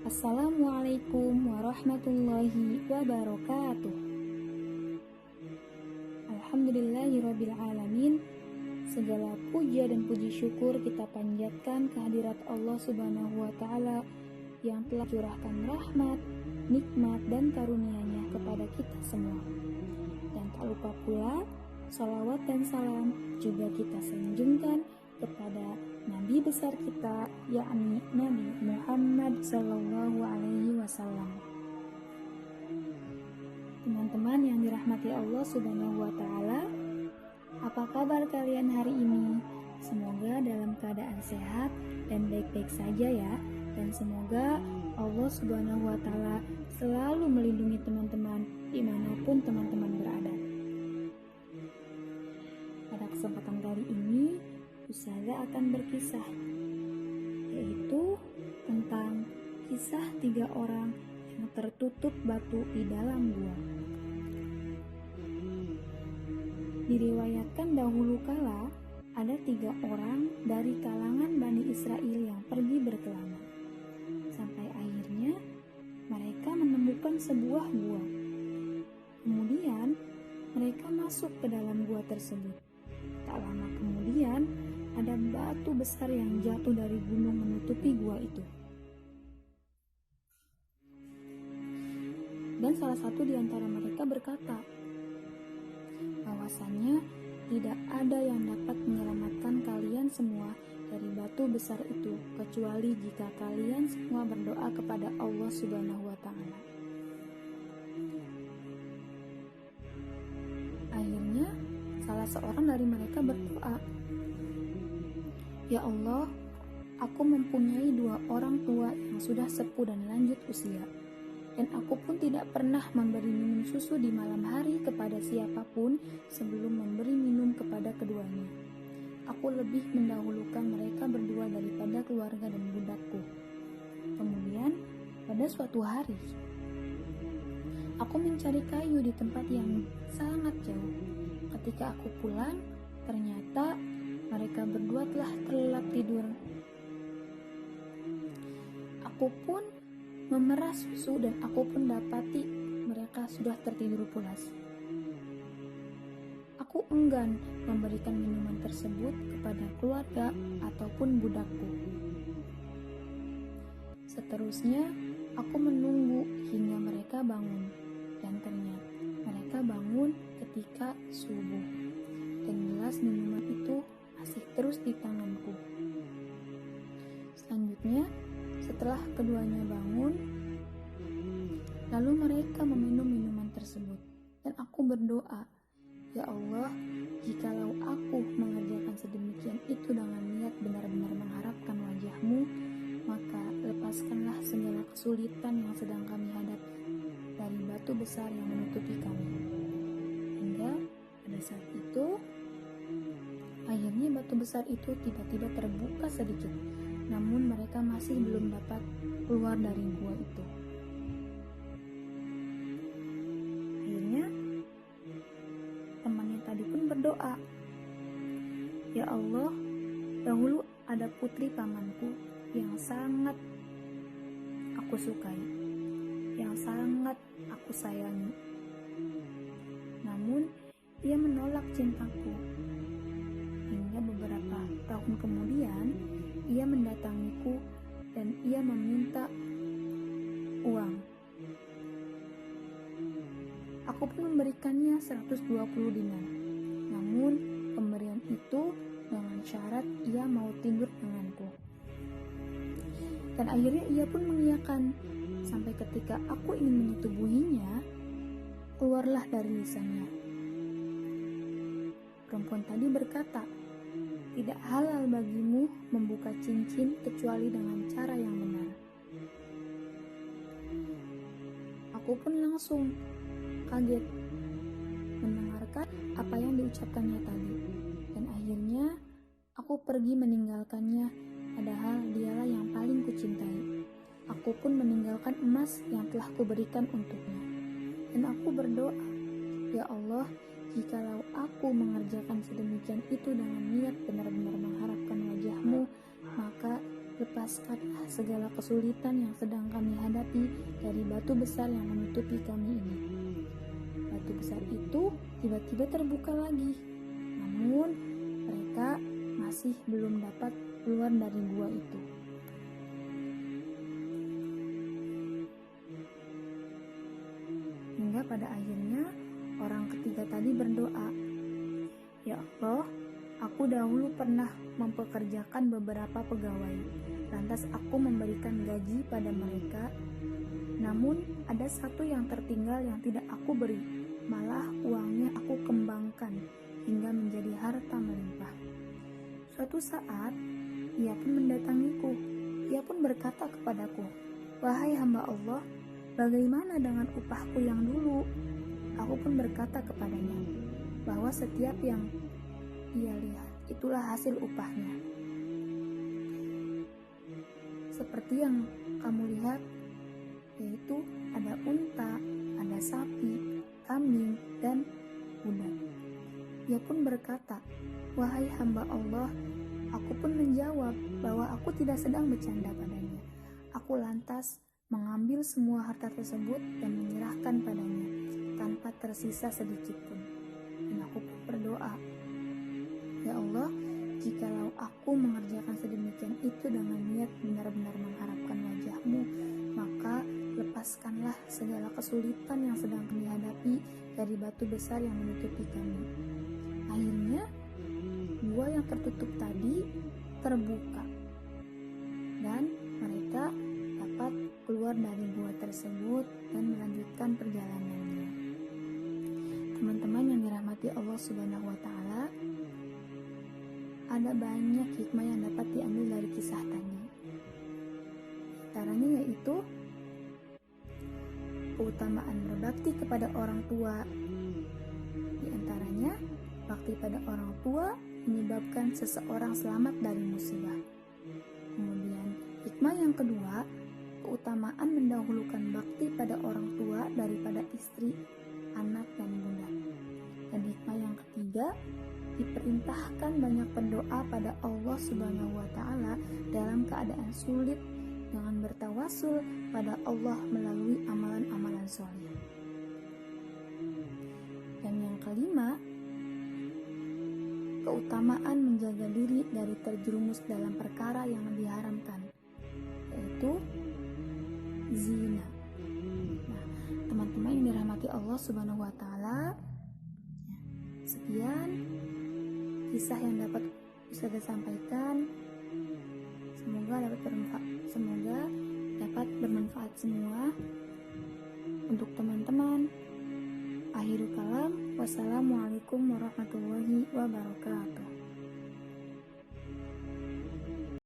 Assalamualaikum warahmatullahi wabarakatuh. Alhamdulillahirrabbilalamin. Segala puja dan puji syukur kita panjatkan kehadirat Allah Subhanahu wa Ta'ala yang telah curahkan rahmat, nikmat, dan karunia-Nya kepada kita semua. Dan tak lupa pula, salawat dan salam juga kita sanjungkan kepada Nabi besar kita, yakni Nabi Muhammad Sallallahu Alaihi Wasallam. Teman-teman yang dirahmati Allah Subhanahu Wa Taala, apa kabar kalian hari ini? Semoga dalam keadaan sehat dan baik-baik saja ya. Dan semoga Allah Subhanahu Wa Taala selalu melindungi teman-teman dimanapun teman-teman berada. Pada kesempatan kali ini, Ustazah akan berkisah, yaitu tentang kisah 3 orang yang tertutup batu di dalam gua. Diriwayatkan dahulu kala, ada 3 orang dari kalangan Bani Israel yang pergi berkelana. Sampai akhirnya mereka menemukan sebuah gua. Kemudian mereka masuk ke dalam gua tersebut. Tak lama kemudian, ada batu besar yang jatuh dari gunung menutupi gua itu. Dan salah satu di antara mereka berkata, bahwasannya tidak ada yang dapat menyelamatkan kalian semua dari batu besar itu, kecuali jika kalian semua berdoa kepada Allah Subhanahu wa Ta'ala. Akhirnya, salah seorang dari mereka berdoa, "Ya Allah, aku mempunyai 2 orang tua yang sudah sepuh dan lanjut usia, dan aku pun tidak pernah memberi minum susu di malam hari kepada siapapun sebelum memberi minum kepada keduanya. Aku lebih mendahulukan mereka berdua daripada keluarga dan budakku. Kemudian, pada suatu hari, aku mencari kayu di tempat yang sangat jauh. Ketika aku pulang, ternyata mereka berdua telah terlelap tidur. Aku pun memerah susu dan aku pun dapati mereka sudah tertidur pulas. Aku enggan memberikan minuman tersebut kepada keluarga ataupun budakku. Seterusnya, aku menunggu hingga mereka bangun, dan ternyata mereka bangun ketika subuh, dan gelas minuman itu masih terus di tanganku. Selanjutnya, setelah keduanya bangun, lalu mereka meminum minuman tersebut, dan aku berdoa, "Ya Allah, jikalau aku mengerjakan sedemikian itu dengan niat benar-benar mengharapkan wajah-Mu, maka lepaskanlah segala kesulitan yang sedang kami hadapi dari batu besar yang menutupi kami." Hingga pada saat itu, akhirnya batu besar itu tiba-tiba terbuka sedikit, namun mereka masih belum dapat keluar dari gua itu. Akhirnya, temannya tadi pun berdoa, "Ya Allah, dahulu ada putri pamanku yang sangat aku sukai, yang sangat aku sayangi. Namun, ia menolak cintaku. Hingga beberapa tahun kemudian, ia mendatangiku dan ia meminta uang. Aku pun memberikannya 120 dinar. Namun, pemberian itu dengan syarat ia mau tidur denganku. Dan akhirnya ia pun mengiyakan, sampai ketika aku ingin menyetubuhinya, keluarlah dari lisannya. Perempuan tadi berkata, 'Tidak halal bagimu membuka cincin kecuali dengan cara yang benar.' Aku pun langsung kaget mendengarkan apa yang diucapkannya tadi. Dan akhirnya aku pergi meninggalkannya, padahal dialah yang paling kucintai. Aku pun meninggalkan emas yang telah kuberikan untuknya. Dan aku berdoa, 'Ya Allah, jikalau aku mengerjakan sedemikian itu dengan niat benar-benar mengharapkan wajah-Mu, maka lepas lepaskanlah segala kesulitan yang sedang kami hadapi dari batu besar yang menutupi kami ini. Batu besar itu tiba-tiba terbuka lagi, namun mereka masih belum dapat keluar dari gua itu. Hingga pada akhirnya orang ketiga tadi berdoa, "Ya Allah, aku dahulu pernah mempekerjakan beberapa pegawai, lantas aku memberikan gaji pada mereka. Namun ada satu yang tertinggal yang tidak aku beri, malah uangnya aku kembangkan hingga menjadi harta melimpah. Suatu saat, ia pun mendatangiku. Ia pun berkata kepadaku, 'Wahai hamba Allah, bagaimana dengan upahku yang dulu?' Aku pun berkata kepadanya bahwa setiap yang ia lihat itulah hasil upahnya. Seperti yang kamu lihat, yaitu ada unta, ada sapi, kambing, dan kuda." Ia pun berkata, "Wahai hamba Allah," aku pun menjawab bahwa aku tidak sedang bercanda padanya. Aku lantas mengambil semua harta tersebut dan menyerahkan padanya tanpa tersisa sedikit pun. Dan aku pun berdoa, "Ya Allah, jikalau aku mengerjakan sedemikian itu dengan niat benar-benar mengharapkan wajah-Mu, maka lepaskanlah segala kesulitan yang sedang kami hadapi dari batu besar yang menutupi kami." Akhirnya, gua yang tertutup tadi terbuka dan mereka dapat keluar dari gua tersebut dan melanjutkan perjalanannya. Teman-teman yang dirahmati Allah Subhanahu wa Ta'ala, ada banyak hikmah yang dapat diambil dari kisah tadi. Antaranya yaitu keutamaan berbakti kepada orang tua. Di antaranya, bakti pada orang tua menyebabkan seseorang selamat dari musibah. Kemudian, hikmah yang kedua, keutamaan mendahulukan bakti pada orang tua daripada istri, anak, dan bunda. Dan hikmah yang ketiga, diperintahkan banyak berdoa pada Allah Subhanahu wa Ta'ala dalam keadaan sulit dengan bertawasul pada Allah melalui amalan-amalan soleh. Dan yang kelima, keutamaan menjaga diri dari terjerumus dalam perkara yang diharamkan, yaitu zina. Nah, teman-teman yang dirahmati Allah Subhanahu wa Ta'ala, sekian kisah yang dapat bisa disampaikan. Semoga dapat bermanfaat semua untuk teman-teman. Akhirul kalam, wassalamualaikum warahmatullahi wabarakatuh.